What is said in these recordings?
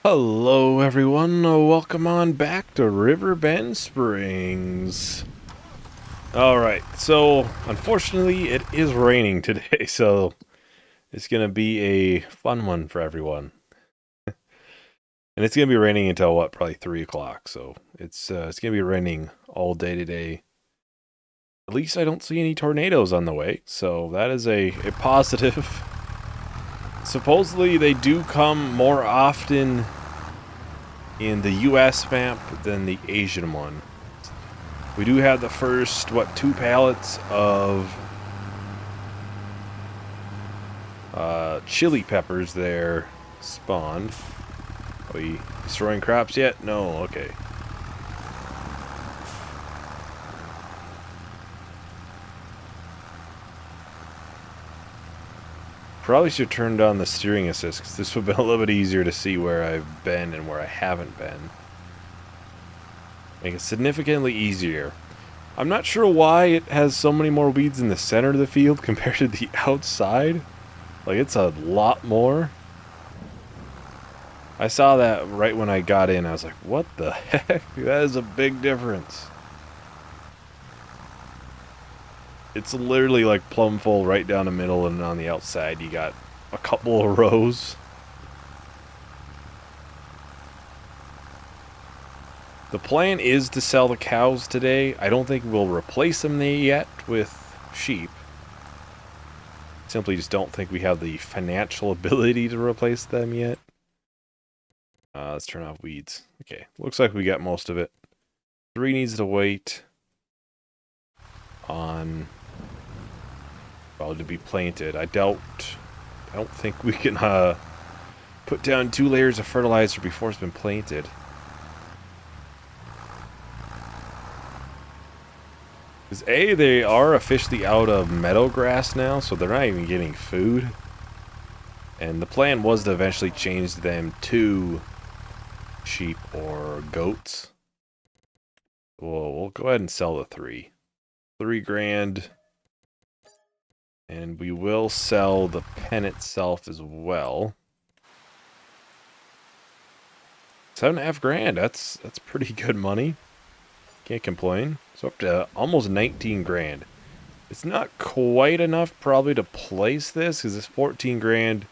Hello everyone, welcome on back to Riverbend Springs. Alright, so unfortunately it is raining today, so it's gonna be a fun one for everyone. And it's gonna be raining until what, probably 3 o'clock, so it's gonna be raining all day today. At least I don't see any tornadoes on the way, so that is a positive. Supposedly they do come more often in the US map than the Asian one. We do have the first, 2 pallets of chili peppers there spawned. Are we destroying crops yet? No, okay. Probably should turn down the steering assist, because this would have been a little bit easier to see where I've been and where I haven't been. Make it significantly easier. I'm not sure why it has so many more weeds in the center of the field compared to the outside. Like, it's a lot more. I saw that right when I got in. I was like, what the heck? That is a big difference. It's literally like plumb full right down the middle, and on the outside you got a couple of rows. The plan is to sell the cows today. I don't think we'll replace them yet with sheep. Simply just don't think we have the financial ability to replace them yet. Let's turn off weeds. Okay, looks like we got most of it. 3 needs to wait on, well, to be planted. I don't think we can put down 2 layers of fertilizer before it's been planted. Because A, they are officially out of meadow grass now, so they're not even getting food. And the plan was to eventually change them to sheep or goats. We'll go ahead and sell the 3. 3 grand. And we will sell the pen itself as well. 7.5 grand. That's pretty good money. Can't complain. So up to almost 19 grand. It's not quite enough probably to place this, because it's 14 grand.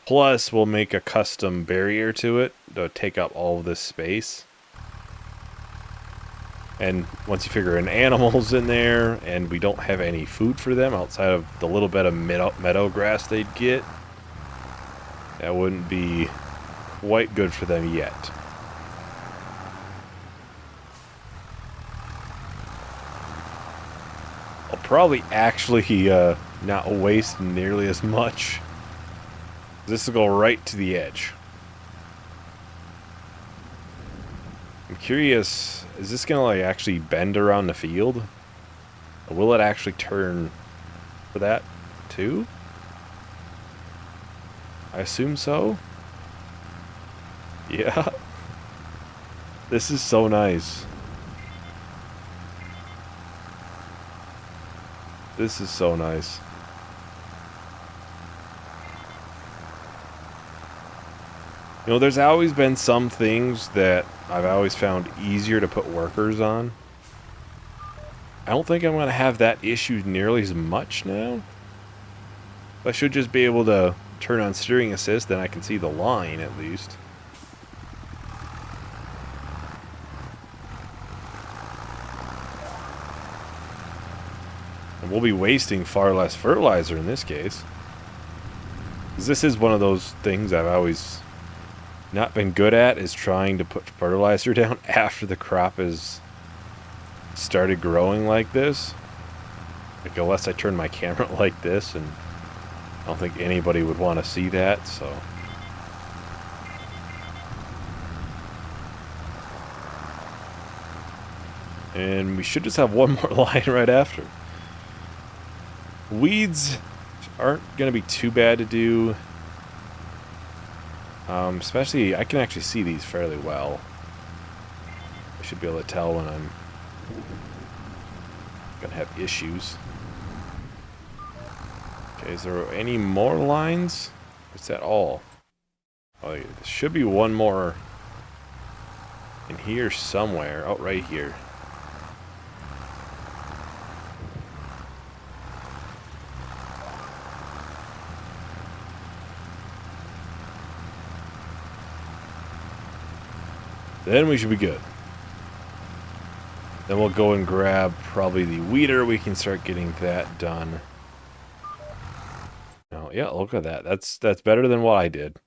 Plus, we'll make a custom barrier to it to take up all of this space. And once you figure in animals in there, and we don't have any food for them outside of the little bit of meadow grass they'd get, that wouldn't be quite good for them yet. I'll probably actually not waste nearly as much. This will go right to the edge. I'm curious, is this gonna like actually bend around the field? Or will it actually turn for that too? I assume so. Yeah. This is so nice. This is so nice. You know, there's always been some things that I've always found easier to put workers on. I don't think I'm going to have that issue nearly as much now. I should just be able to turn on steering assist, then I can see the line at least. And we'll be wasting far less fertilizer in this case. 'Cause this is one of those things I've always not been good at, is trying to put fertilizer down after the crop is started growing like this. Like, unless I turn my camera like this, and I don't think anybody would want to see that, so. And we should just have one more line right after. Weeds aren't going to be too bad to do. Especially, I can actually see these fairly well. I should be able to tell when I'm going to have issues. Okay, is there any more lines? Is that all? Oh, there should be one more in here somewhere. Oh, right here. Then we should be good. Then we'll go and grab probably the weeder. We can start getting that done. Oh, yeah, look at that. That's better than what I did.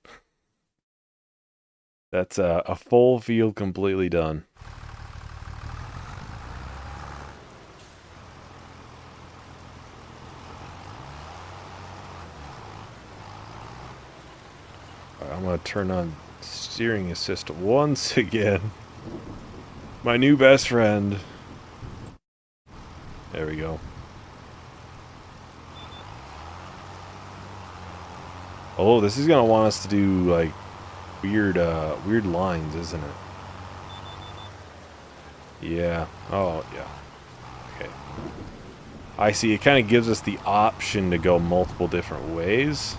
That's a full field completely done. All right, I'm going to turn on steering assist once again. My new best friend. There we go. Oh, this is going to want us to do, like, weird lines, isn't it? Yeah. Oh, yeah. Okay. I see. It kind of gives us the option to go multiple different ways.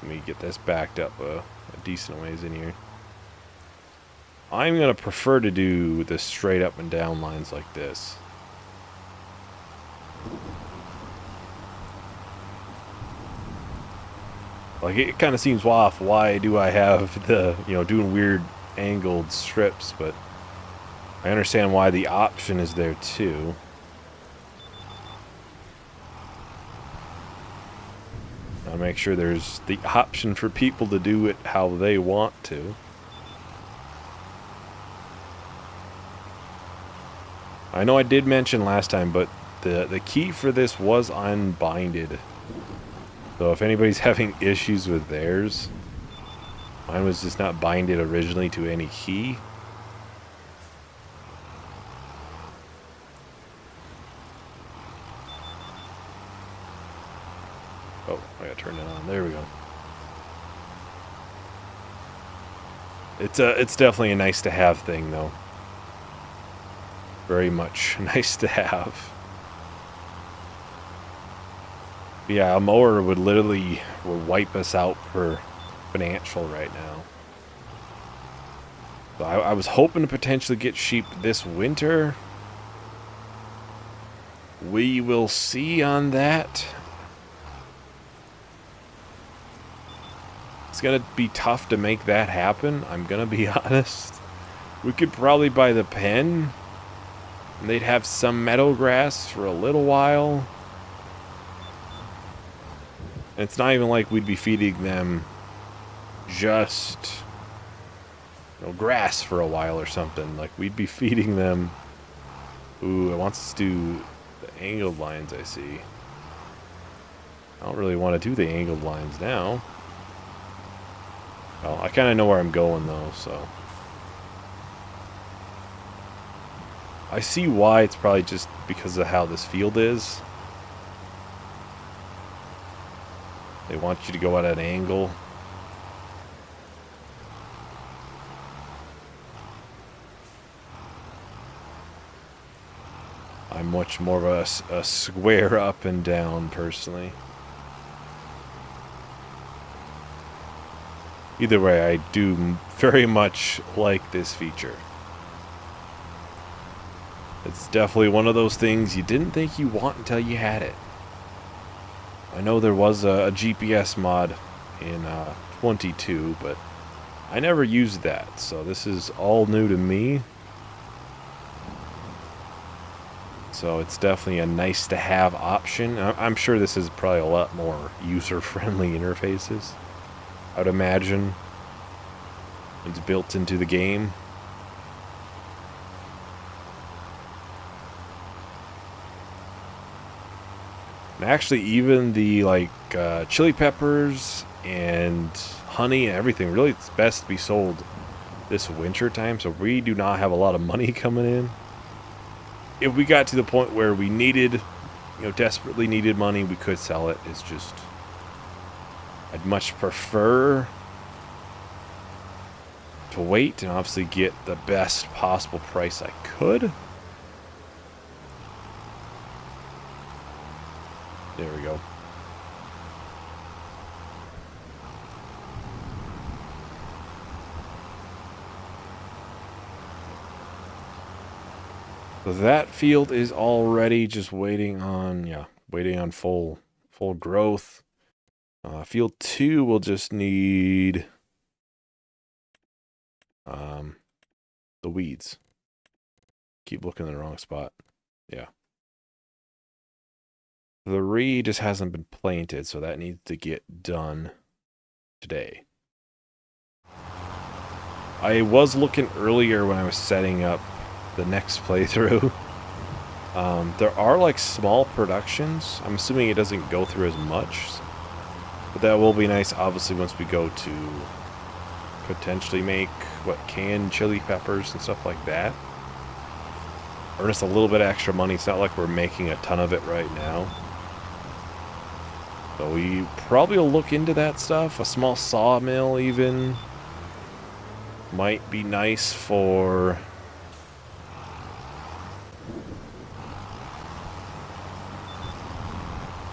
Let me get this backed up a decent ways in here. I'm going to prefer to do the straight up and down lines like this. Like, it kind of seems off. Why do I have the, doing weird angled strips, but I understand why the option is there too. I'll make sure there's the option for people to do it how they want to. I know I did mention last time, but the key for this was unbinded. So if anybody's having issues with theirs, mine was just not binded originally to any key. Oh, I gotta turn it on. There we go. It's definitely a nice to have thing, though. Very much nice to have. Yeah, a mower would literally wipe us out for financial right now. So I was hoping to potentially get sheep this winter. We will see on that. It's going to be tough to make that happen, I'm going to be honest. We could probably buy the pen, and they'd have some meadow grass for a little while. And it's not even like we'd be feeding them just, grass for a while or something. Like, we'd be feeding them... Ooh, it wants us to do the angled lines, I see. I don't really want to do the angled lines now. Well, I kind of know where I'm going, though, so... I see why. It's probably just because of how this field is. They want you to go at an angle. I'm much more of a square up and down, personally. Either way, I do very much like this feature. It's definitely one of those things you didn't think you want until you had it. I know there was a GPS mod in 22, but I never used that, so this is all new to me. So it's definitely a nice to have option. I'm sure this is probably a lot more user-friendly interfaces. I would imagine it's built into the game. And actually, even the chili peppers and honey and everything, really, it's best to be sold this winter time. So we do not have a lot of money coming in. If we got to the point where we needed, desperately needed money, we could sell it. It's just, I'd much prefer to wait and obviously get the best possible price I could. There we go. that field is already just waiting on, waiting on full growth. Field 2 will just need the weeds. Keep looking in the wrong spot. Yeah. 3 just hasn't been planted, so that needs to get done today. I was looking earlier when I was setting up the next playthrough. There are like small productions. I'm assuming it doesn't go through as much. But that will be nice, obviously, once we go to potentially make, canned chili peppers and stuff like that. Earn us a little bit of extra money. It's not like we're making a ton of it right now. So we probably will look into that stuff. A small sawmill even might be nice for...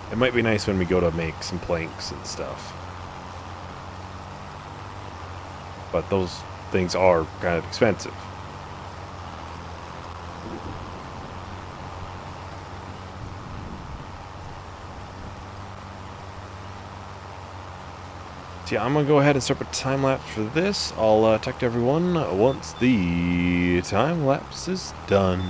It might be nice when we go to make some planks and stuff. But those things are kind of expensive. So yeah, I'm going to go ahead and start a time lapse for this. I'll talk to everyone once the time lapse is done.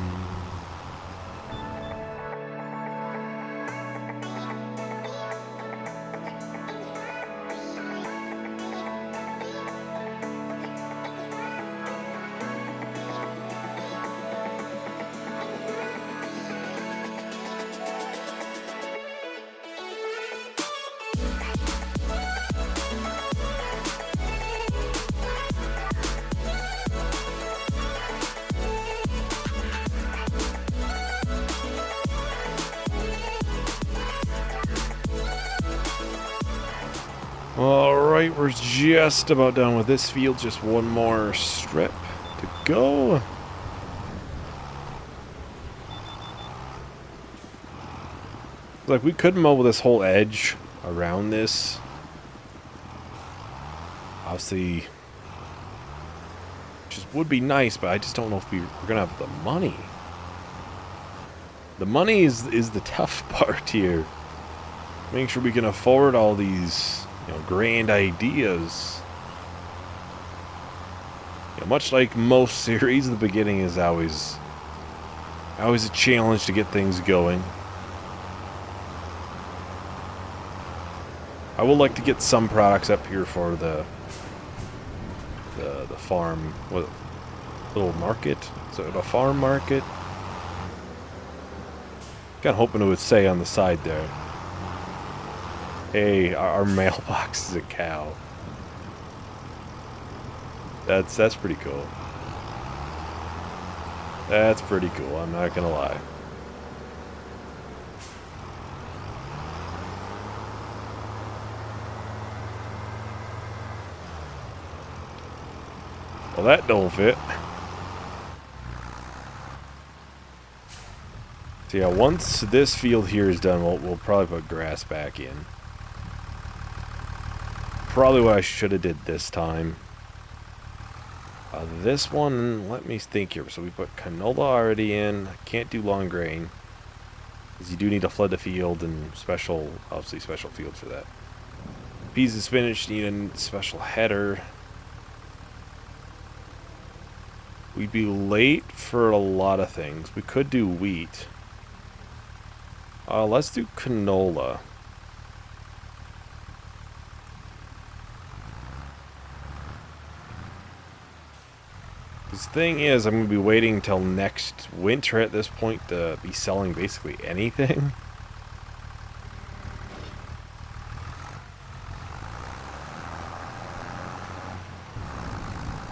Alright, we're just about done with this field. Just one more strip to go. Like, we could mow this whole edge around this. Obviously, just would be nice, but I just don't know if we're going to have the money. The money is the tough part here. Making sure we can afford all these... grand ideas. Much like most series, the beginning is always a challenge to get things going. I would like to get some products up here for the farm, little market. So a farm market. Kind of hoping it would say on the side there. Hey, our mailbox is a cow. That's pretty cool. That's pretty cool, I'm not gonna lie. Well, that don't fit. So yeah, once this field here is done, we'll probably put grass back in. Probably what I should have did this time. This one, let me think here. So we put canola already in. I can't do long grain, because you do need to flood the field and obviously special fields for that. Peas and spinach need a special header. We'd be late for a lot of things. We could do wheat. Let's do canola. The thing is, I'm going to be waiting until next winter at this point to be selling basically anything.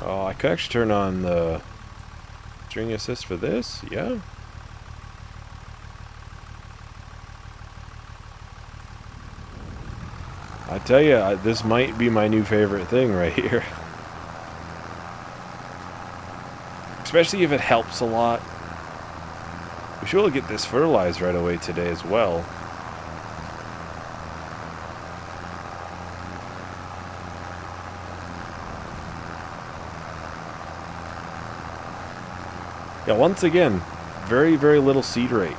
Oh, I could actually turn on the string assist for this, yeah. I tell you, this might be my new favorite thing right here. Especially if it helps a lot. We should be able to get this fertilized right away today as well. Yeah, once again, very, very little seed rate.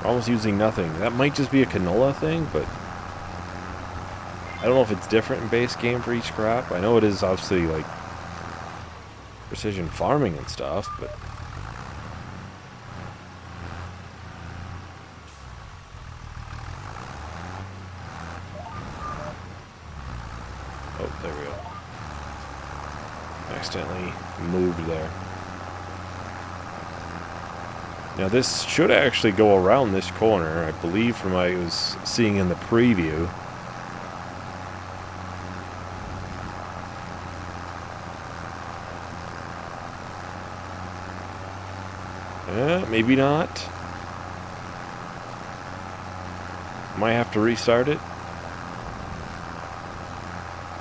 Almost using nothing. That might just be a canola thing, but I don't know if it's different in base game for each crop. I know it is obviously like precision farming and stuff, but oh, there we go. Accidentally moved there. Now this should actually go around this corner, I believe, from what I was seeing in the preview. Maybe not. Might have to restart it.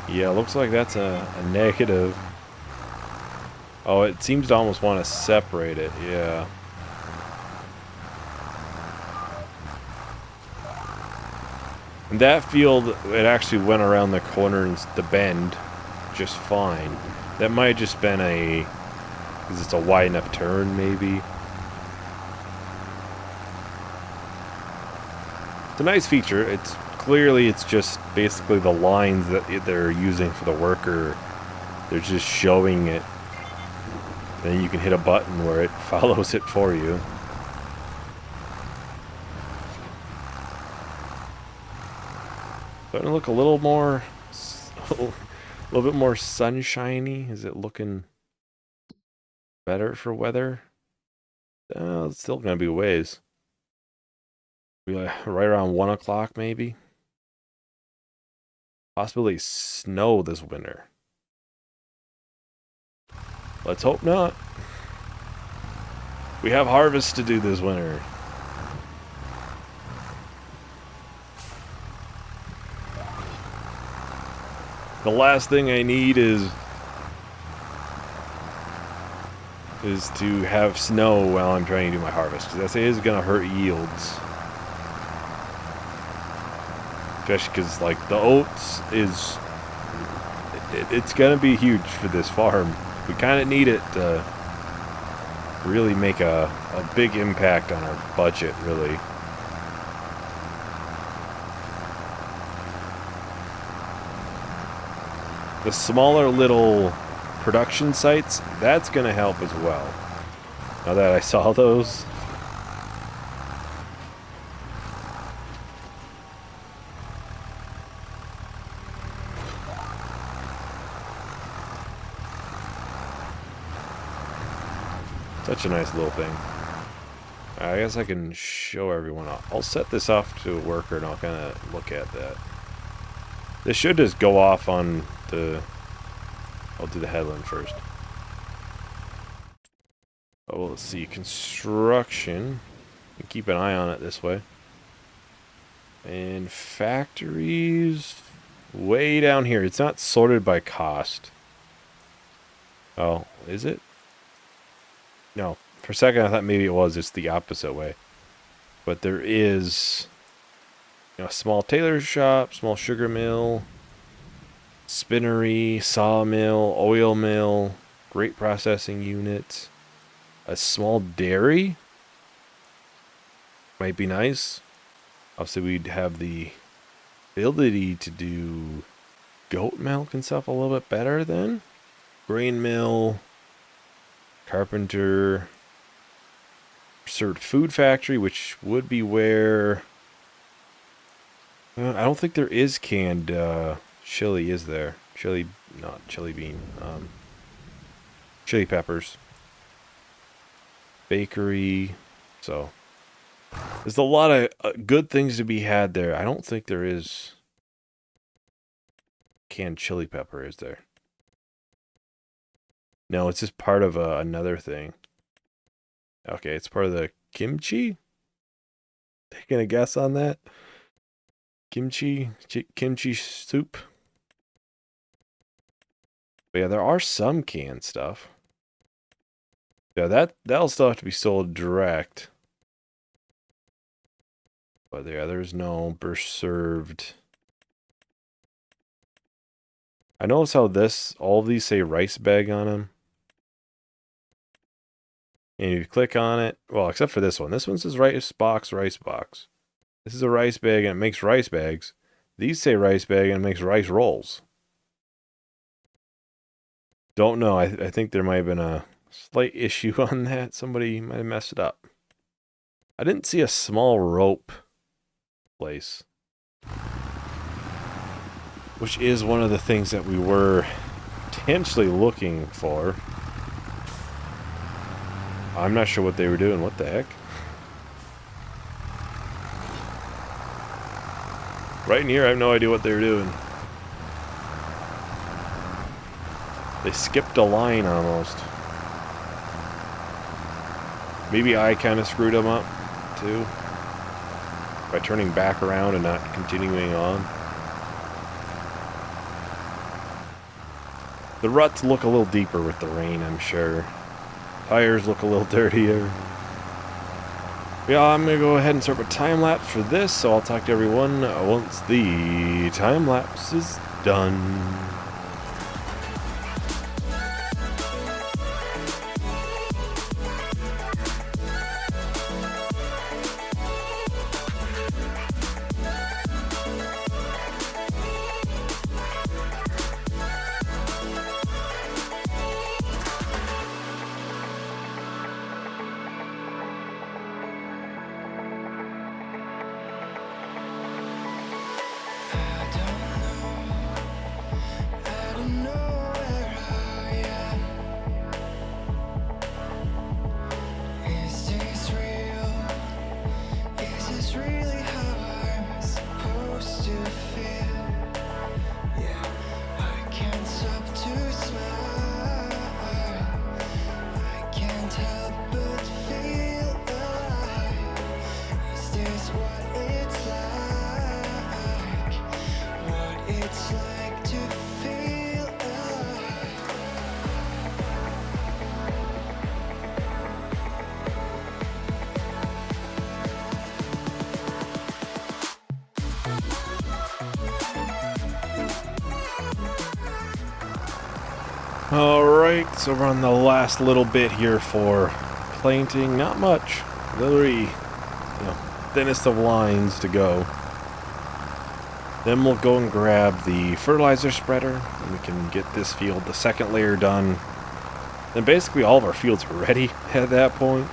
Yeah, looks like that's a negative. Oh, it seems to almost want to separate it, yeah. And that field, it actually went around the corner and the bend just fine. That might have just been because it's a wide enough turn, maybe. It's a nice feature. It's just basically the lines that they're using for the worker. They're just showing it. Then you can hit a button where it follows it for you. Starting to look a little more, a little bit more sunshiny. Is it looking better for weather? It's still gonna be a ways. Be like right around 1 o'clock, maybe. Possibly snow this winter. Let's hope not. We have harvest to do this winter. The last thing I need is to have snow while I'm trying to do my harvest, because that is gonna hurt yields. Especially because like the oats is it's gonna be huge for this farm. We kind of need it to really make a big impact on our budget, really. The smaller little production sites, that's going to help as well. Now that I saw those. Such a nice little thing. I guess I can show everyone. I'll set this off to a worker and I'll kind of look at that. This should just go off on the... I'll do the headland first. Oh, let's see. Construction. Keep an eye on it this way. And factories... way down here. It's not sorted by cost. Oh, is it? No. For a second I thought maybe it was. It's the opposite way. But there is... you know, a small tailor shop, small sugar mill, spinnery, sawmill, oil mill, grape processing unit, a small dairy. Might be nice. Obviously, we'd have the ability to do goat milk and stuff a little bit better then. Grain mill, carpenter, served food factory, which would be where... I don't think there is canned chili, is there? Chili, not chili bean. Chili peppers. Bakery. So, there's a lot of good things to be had there. I don't think there is canned chili pepper, is there? No, it's just part of another thing. Okay, it's part of the kimchi? Taking a guess on that? Kimchi soup. But yeah, there are some canned stuff. Yeah, that'll still have to be sold direct. But yeah, there's no served. I notice how all of these say rice bag on them. And if you click on it, well, except for this one. This one says rice box, rice box. This is a rice bag and it makes rice bags. These say rice bag and it makes rice rolls. Don't know. I think there might have been a slight issue on that. Somebody might have messed it up. I didn't see a small rope place, which is one of the things that we were potentially looking for. I'm not sure what they were doing. What the heck? Right in here, I have no idea what they were doing. They skipped a line almost. Maybe I kind of screwed them up, too. By turning back around and not continuing on. The ruts look a little deeper with the rain, I'm sure. Tires look a little dirtier. Yeah, I'm going to go ahead and start with time-lapse for this, so I'll talk to everyone once the time-lapse is done. Alright, so we're on the last little bit here for planting. Not much. Literally, thinnest of lines to go. Then we'll go and grab the fertilizer spreader, and we can get this field, the second layer, done. Then basically all of our fields are ready at that point.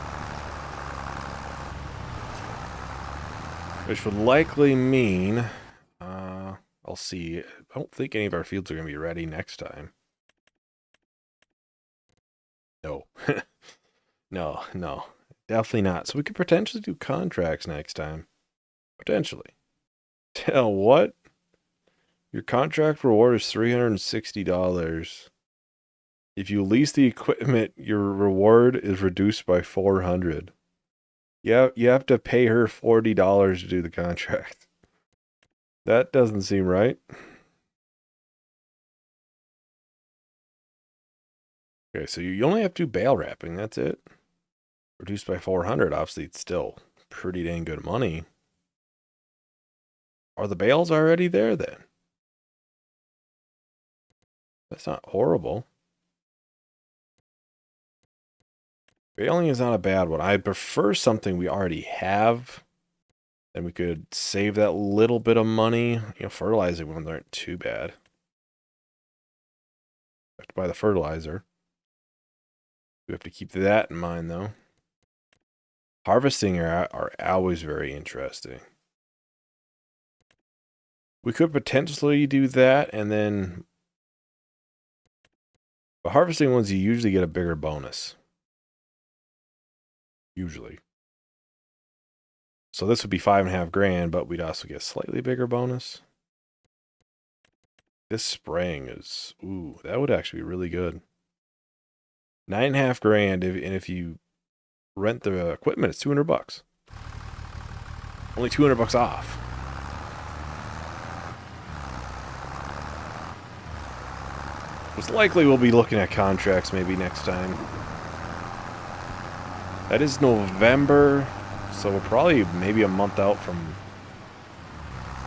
Which would likely mean, I'll see, I don't think any of our fields are going to be ready next time. No. No, definitely not. So we could potentially do contracts next time. Potentially. Tell what? Your contract reward is $360. If you lease the equipment, your reward is reduced by $400. Yeah, you have to pay her $40 to do the contract. That doesn't seem right. Okay, so you only have to do bale wrapping, that's it. Reduced by 400, obviously it's still pretty dang good money. Are the bales already there then? That's not horrible. Baling is not a bad one. I prefer something we already have. Then we could save that little bit of money. Fertilizing ones aren't too bad. Have to buy the fertilizer. We have to keep that in mind, though. Harvesting are always very interesting. We could potentially do that, and then... But harvesting ones, you usually get a bigger bonus. Usually. So this would be $5.5 grand, but we'd also get a slightly bigger bonus. This spraying is... Ooh, that would actually be really good. $9.5 grand, and if you rent the equipment, it's $200. Only $200 off. Most likely we'll be looking at contracts maybe next time. That is November, so we're probably maybe a month out from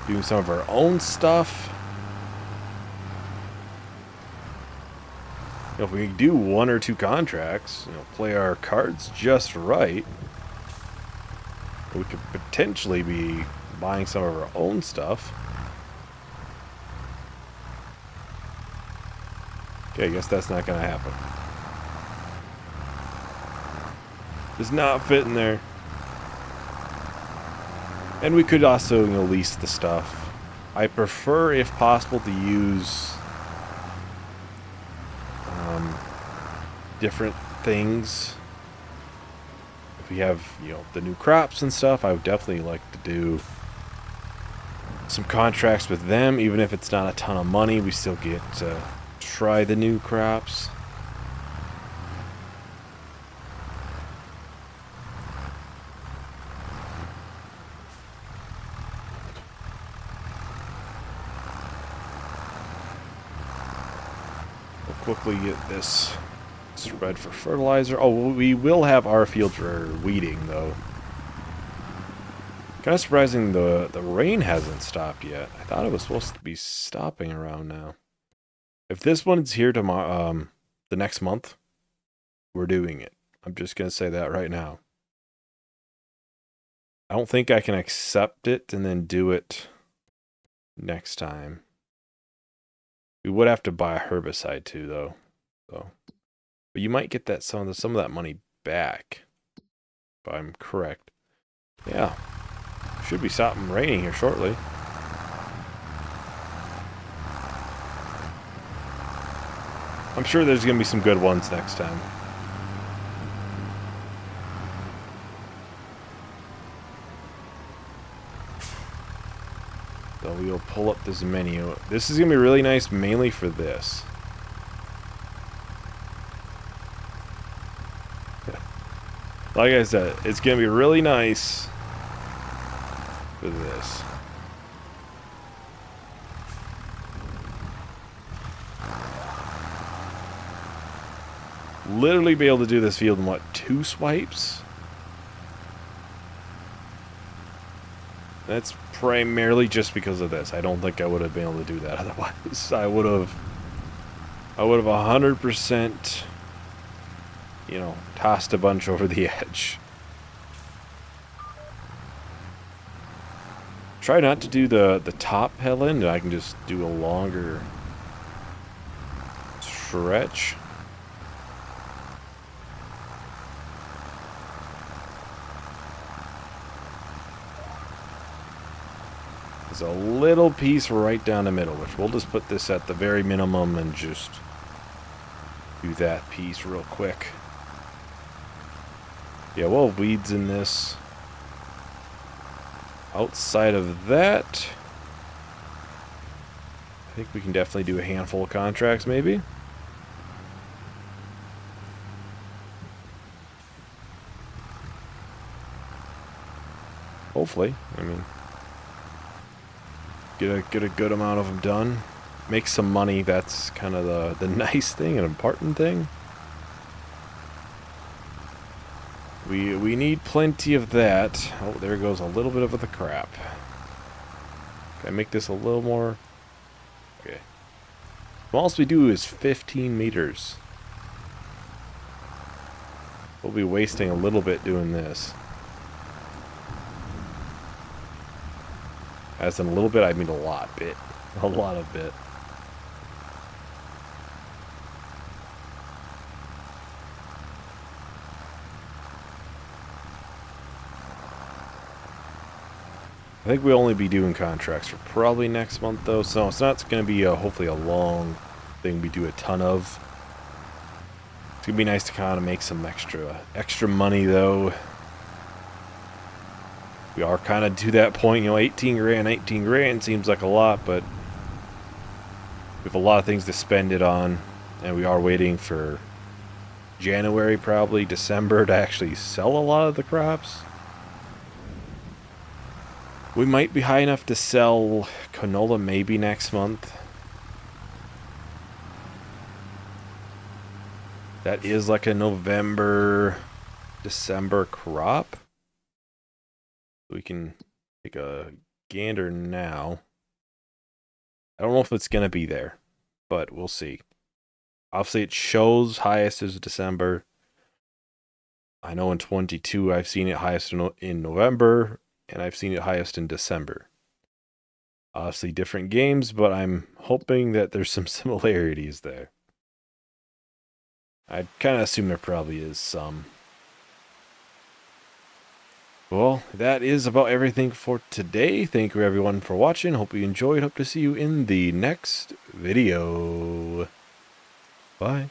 doing some of our own stuff. If we do 1 or 2 contracts, play our cards just right, we could potentially be buying some of our own stuff. Okay, I guess that's not going to happen. Does not fit in there. And we could also, lease the stuff. I prefer, if possible, to use different things. If we have, the new crops and stuff, I would definitely like to do some contracts with them. Even if it's not a ton of money, we still get to try the new crops. We'll quickly get this spread for fertilizer. Oh, we will have our fields for weeding, though. Kind of surprising the rain hasn't stopped yet. I thought it was supposed to be stopping around now. If this one's here tomorrow, the next month, we're doing it. I'm just gonna say that right now. I don't think I can accept it and then do it next time. We would have to buy a herbicide too, though. So, but you might get that some of that money back, if I'm correct. Yeah, should be stopping raining here shortly. I'm sure there's gonna be some good ones next time. So we'll pull up this menu. This is going to be really nice, mainly for this. Like I said, it's going to be really nice for this. Literally be able to do this field in, what, 2 swipes? That's primarily just because of this. I don't think I would have been able to do that otherwise. I would have 100%, tossed a bunch over the edge. Try not to do the top hill end, and I can just do a longer stretch. There's a little piece right down the middle, which we'll just put this at the very minimum and just do that piece real quick. Yeah, we'll have weeds in this. Outside of that, I think we can definitely do a handful of contracts, maybe. Hopefully, I mean, get a good amount of them done. Make some money. That's kind of the nice thing, an important thing. We need plenty of that. Oh, there goes a little bit of the crap. Can I make this a little more? Okay. All we do is 15 meters. We'll be wasting a little bit doing this. As in a little bit, I mean a lot bit. A lot of bit. I think we'll only be doing contracts for probably next month, though, so it's not going to be hopefully a long thing we do a ton of. It's going to be nice to kind of make some extra money, though. We are kind of to that point, 18 grand, 19 grand seems like a lot, but we have a lot of things to spend it on, and we are waiting for January, probably December, to actually sell a lot of the crops. We might be high enough to sell canola maybe next month. That is like a November, December crop. We can take a gander now. I don't know if it's going to be there, but we'll see. Obviously, it shows highest is December. I know in 22 I've seen it highest in November, and I've seen it highest in December. Obviously, different games, but I'm hoping that there's some similarities there. I kind of assume there probably is some. Well, that is about everything for today. Thank you everyone for watching. Hope you enjoyed. Hope to see you in the next video. Bye.